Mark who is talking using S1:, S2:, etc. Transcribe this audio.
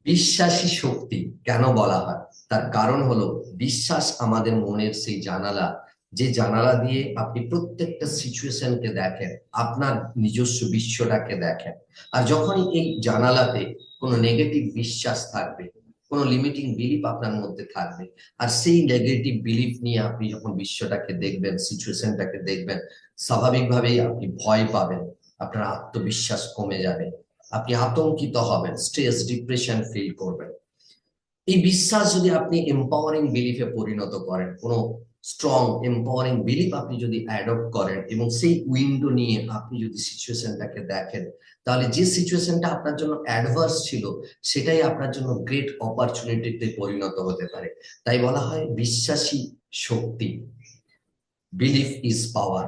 S1: বিশ্বাসী শক্তি কেন বলা হয়? তার কারণ হলো বিশ্বাস আমাদের মনের সেই জানালা, যে জানালা দিয়ে আপনি প্রত্যেকটা সিচুয়েশনকে দেখেন, আপনার নিজস্ব বিশ্বটাকে দেখেন। আর যখনই এই জানালাতে কোনো নেগেটিভ বিশ্বাস থাকবে, কোনো লিমিটিং বিলিফ আপনার মধ্যে থাকবে, আর সেই নেগেটিভ বিলিফ নিয়ে আপনি যখন বিশ্বটাকে দেখবেন, সিচুয়েশনটাকে দেখবেন, স্বাভাবিকভাবেই আপনি ভয় পাবেন, আপনার আত্মবিশ্বাস কমে যাবে, আপনি আতঙ্কিত হবেন, স্ট্রেস ডিপ্রেশন ফিল করবেন। এই বিশ্বাস যদি আপনি এম্পাওয়ারিং বিলিফে পরিণত করেন, কোনো স্ট্রং এম্পাওয়ারিং বিলিফ আপনি যদি অ্যাডপ্ট করেন এবং সেই উইন্ডো নিয়ে আপনি যদি সিচুয়েশনটাকে দেখেন, তাহলে যে সিচুয়েশনটা আপনার জন্য অ্যাডভার্স ছিল সেটাই আপনার জন্য গ্রেট অপরচুনিটিতে পরিণত হতে পারে। তাই বলা হয় বিশ্বাসী শক্তি, বিলিফ ইজ পাওয়ার।